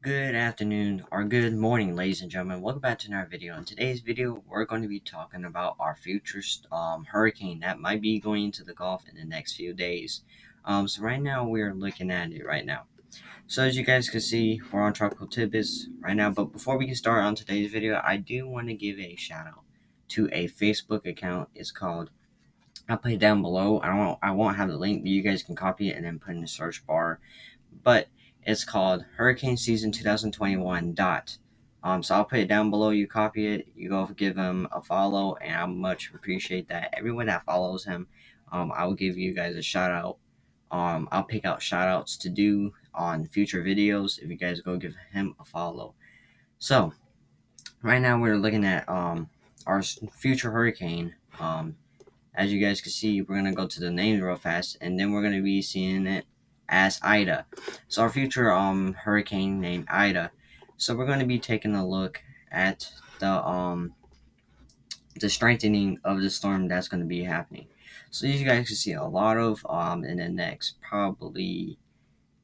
Good afternoon or good morning, ladies and gentlemen. Welcome back to another video. In today's video, we're going to be talking about our future hurricane that might be going into the Gulf in the next few days. So right now, we're looking at it right now. So as you guys can see, we're on Tropical Tidbits right now. But before we can start on today's video, I do want to give a shout out to a Facebook account. It's called. I'll put it down below. I won't have the link, but you guys can copy it and then put in the search bar, but it's called Hurricane Season 2021 dot. So I'll put it down below. You copy it. You go give him a follow, and I much appreciate that. Everyone that follows him, I will give you guys a shout out. I'll pick out shout outs to do on future videos if you guys go give him a follow. So right now we're looking at our future hurricane. As you guys can see, we're gonna go to the names real fast, and then we're gonna be seeing it as Ida. So our future hurricane named Ida. So we're gonna be taking a look at the strengthening of the storm that's gonna be happening. So you guys can see a lot of in the next probably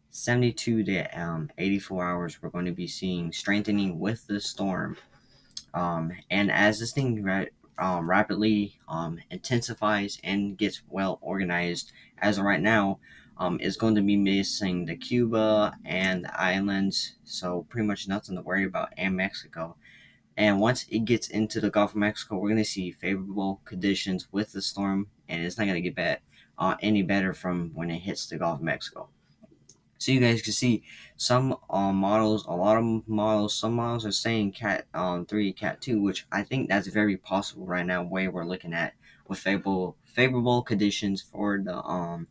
72 to 84 hours, we're going to be seeing strengthening with the storm. And as this thing rapidly intensifies and gets well organized, as of right now, it's going to be missing the Cuba and the islands, so pretty much nothing to worry about, and Mexico. And once it gets into the Gulf of Mexico, we're going to see favorable conditions with the storm, and it's not going to get any better from when it hits the Gulf of Mexico. So you guys can see some models, a lot of models, some models are saying Cat 3, Cat 2, which I think that's very possible right now. Way we're looking at with favorable conditions for the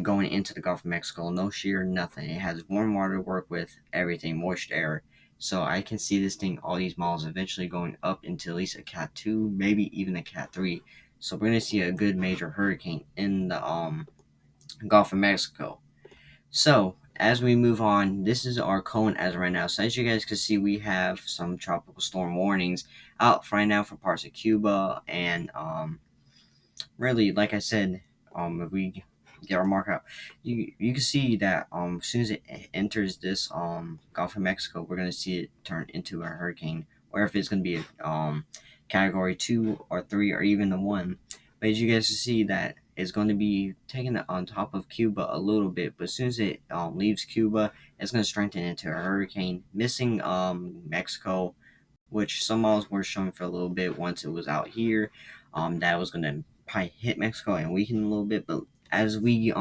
going into the Gulf of Mexico. No shear, nothing. It has warm water to work with, everything, moist air. So I can see this thing, all these models eventually going up into at least a Cat 2, maybe even a Cat 3. So we're gonna see a good major hurricane in the Gulf of Mexico. So, as we move on, this is our cone as of right now. So, as you guys can see, we have some tropical storm warnings out right now for parts of Cuba. And really, like I said, if we get our mark out, you can see that as soon as it enters this Gulf of Mexico, we're going to see it turn into a hurricane, or if it's going to be a category 2 or 3 or even a 1. But as you guys can see, that it's going to be taking it on top of Cuba a little bit, but as soon as it leaves Cuba, it's going to strengthen into a hurricane, missing Mexico, which some models were showing for a little bit once it was out here. That was going to probably hit Mexico and weaken a little bit, but as we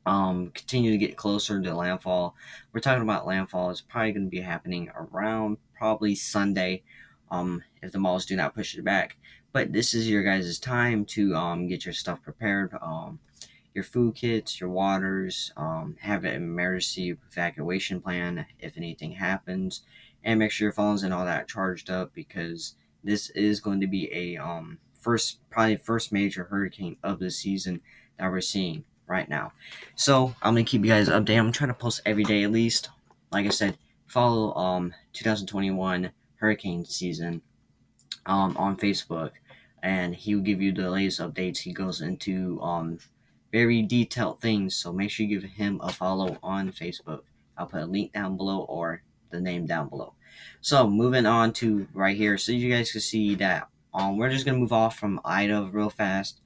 continue to get closer to landfall, we're talking about landfall is probably going to be happening around probably Sunday, if the malls do not push it back. But this is your guys' time to get your stuff prepared, your food kits, your waters, have an emergency evacuation plan if anything happens, and make sure your phones and all that charged up, because this is going to be a first major hurricane of the season that we're seeing right now. So I'm gonna keep you guys updated. I'm trying to post every day at least. Like I said, follow 2021 hurricane season on Facebook, and he will give you the latest updates. He goes into very detailed things, so make sure you give him a follow on Facebook. I'll put a link down below or the name down below. So moving on to right here, so you guys can see that we're just gonna move off from Ida real fast,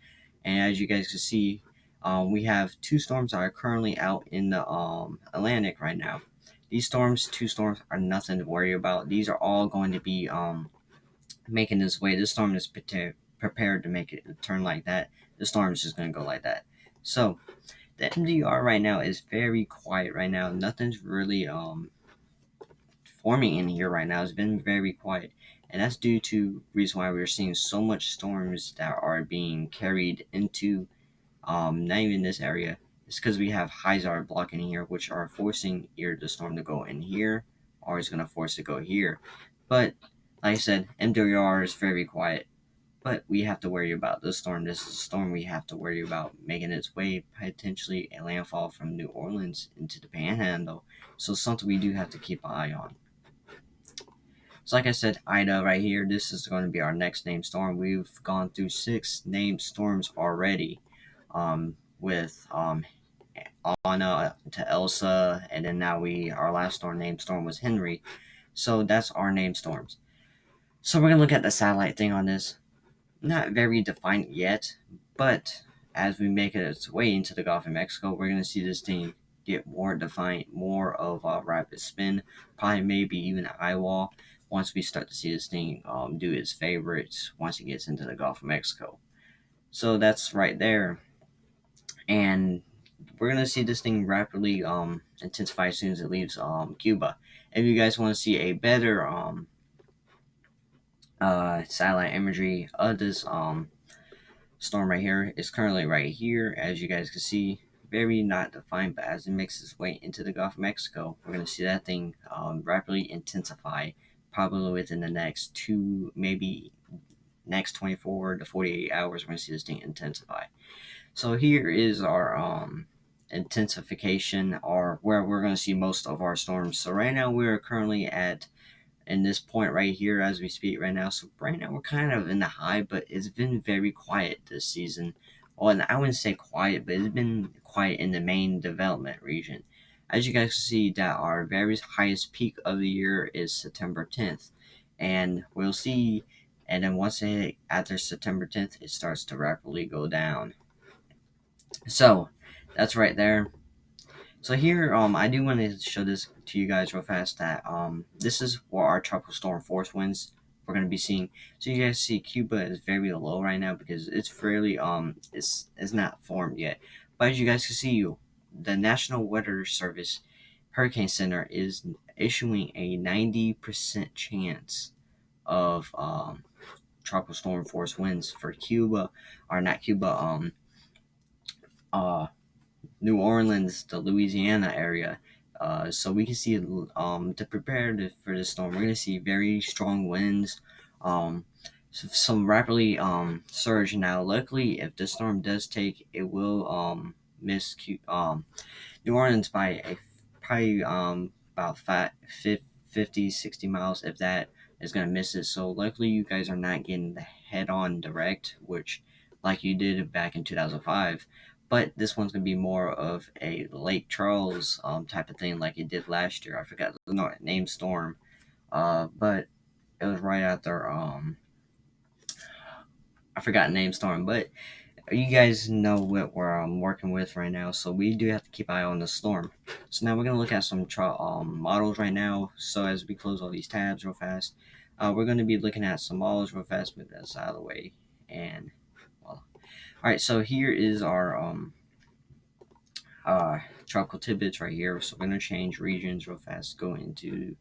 and as you guys can see, we have two storms that are currently out in the Atlantic right now. These two storms, are nothing to worry about. These are all going to be making this way. This storm is prepared to make it turn like that. The storm is just going to go like that. So the MDR right now is very quiet right now. Nothing's really forming in here right now. It's been very quiet, and that's due to reason why we're seeing so much storms that are being carried into not even this area. It's because we have Hyzar blocking here, which are forcing either the storm to go in here, or it's going to force it to go here. But like I said, MWR is very quiet, but we have to worry about this storm. This is a storm we have to worry about making its way potentially a landfall from New Orleans into the Panhandle. So something we do have to keep an eye on. So like I said, Ida right here, this is going to be our next named storm. We've gone through 6 named storms already, with on to Elsa, and then now our last storm named storm was Henry. So that's our name storms. So we're gonna look at the satellite thing on this. Not very defined yet, but as we make it its way into the Gulf of Mexico, we're gonna see this thing get more defined, more of a rapid spin, probably maybe even an eye wall once we start to see this thing do its favorites once it gets into the Gulf of Mexico. So that's right there, and we're gonna see this thing rapidly intensify as soon as it leaves Cuba. If you guys want to see a better satellite imagery of this storm right here, it's currently right here, as you guys can see, very not defined, but as it makes its way into the Gulf of Mexico, we're gonna see that thing rapidly intensify, probably within the next maybe next 24 to 48 hours. We're gonna see this thing intensify. So here is our intensification, or where we're going to see most of our storms. So right now we're currently at in this point right here as we speak right now. So right now we're kind of in the high, but it's been very quiet this season. Well, and I wouldn't say quiet, but it's been quiet in the main development region. As you guys can see, that our very highest peak of the year is September 10th, and we'll see. And then once after September 10th, it starts to rapidly go down. So that's right there. So here, I do want to show this to you guys real fast that this is where our tropical storm force winds we're going to be seeing. So you guys see Cuba is very low right now because it's fairly it's not formed yet. But as you guys can see, the National Weather Service Hurricane Center is issuing a 90% chance of tropical storm force winds for Cuba, or not Cuba, uh New Orleans, the Louisiana area. So we can see to prepare for this storm, we're going to see very strong winds, some rapidly surge. Now, luckily, if the storm does take, it will miss New Orleans by probably about 50, 60 miles, if that is going to miss it. So luckily, you guys are not getting the head-on direct, which like you did back in 2005. But this one's going to be more of a Lake Charles type of thing like it did last year. I forgot the name storm, but it was right after I forgot name storm, but you guys know what we're working with right now, so we do have to keep eye on the storm. So now we're gonna look at some models right now. So as we close all these tabs real fast, we're gonna be looking at some models real fast. Move that out of the way, and well, all right. So here is our tropical tidbits right here. So we're gonna change regions real fast. Go into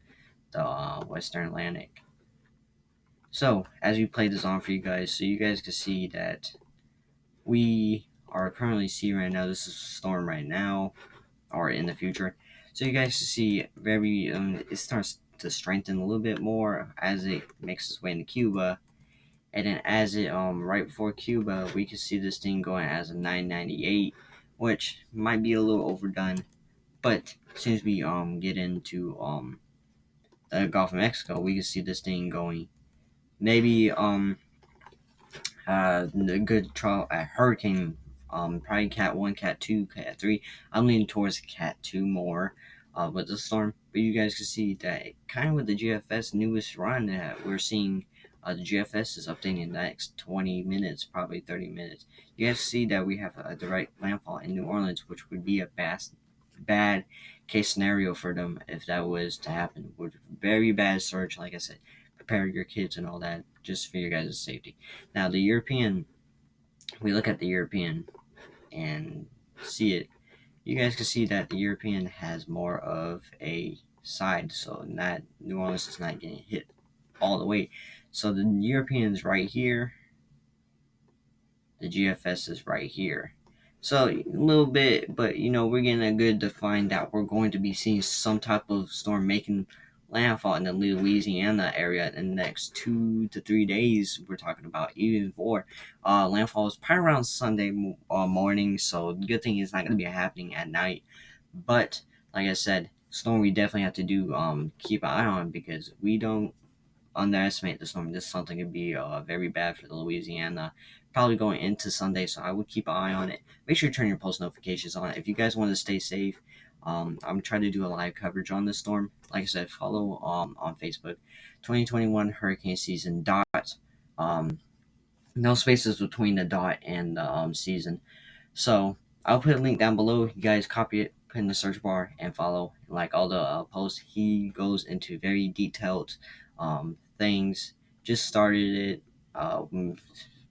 the Western Atlantic. So as we play this on for you guys, so you guys can see that we are currently seeing right now. This is a storm right now, or in the future. So you guys see very it starts to strengthen a little bit more as it makes its way into Cuba, and then as it right before Cuba, we can see this thing going as a 998, which might be a little overdone, but as soon as we get into the Gulf of Mexico, we can see this thing going maybe a good hurricane, probably Cat 1, Cat 2, Cat 3. I'm leaning towards Cat 2 more with the storm, but you guys can see that kind of with the GFS newest run that we're seeing. The GFS is updating in the next 20 minutes, probably 30 minutes. You guys see that we have a direct landfall in New Orleans, which would be a bad case scenario for them if that was to happen. Would very bad surge, like I said. Prepare your kids and all that, just for your guys' safety. Now, the European, we look at the European and see it. You guys can see that the European has more of a side, so not New Orleans is not getting hit all the way. So the European's right here, the GFS is right here. So a little bit, but we're getting a good to find out we're going to be seeing some type of storm making landfall in the Louisiana area in the next 2 to 3 days. We're talking about even before landfall is probably around Sunday morning. So the good thing is not going to be happening at night. But like I said, storm we definitely have to do keep an eye on because we don't underestimate the storm. This is something could be very bad for the Louisiana, probably going into Sunday, so I would keep an eye on it. Make sure you turn your post notifications on. If you guys want to stay safe, I'm trying to do a live coverage on this storm. Like I said, follow on Facebook. 2021 hurricane season dot. Um, no spaces between the dot and the season. So I'll put a link down below. You guys copy it, put in the search bar, and follow. Like all the posts, he goes into very detailed things. Just started it.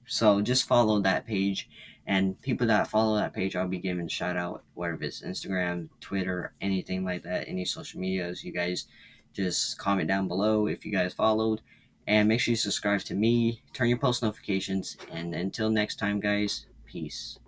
So just follow that page. And people that follow that page, I'll be giving a shout out, whether it's Instagram, Twitter, anything like that, any social medias. You guys just comment down below if you guys followed. And make sure you subscribe to me, turn your post notifications. And until next time, guys, peace.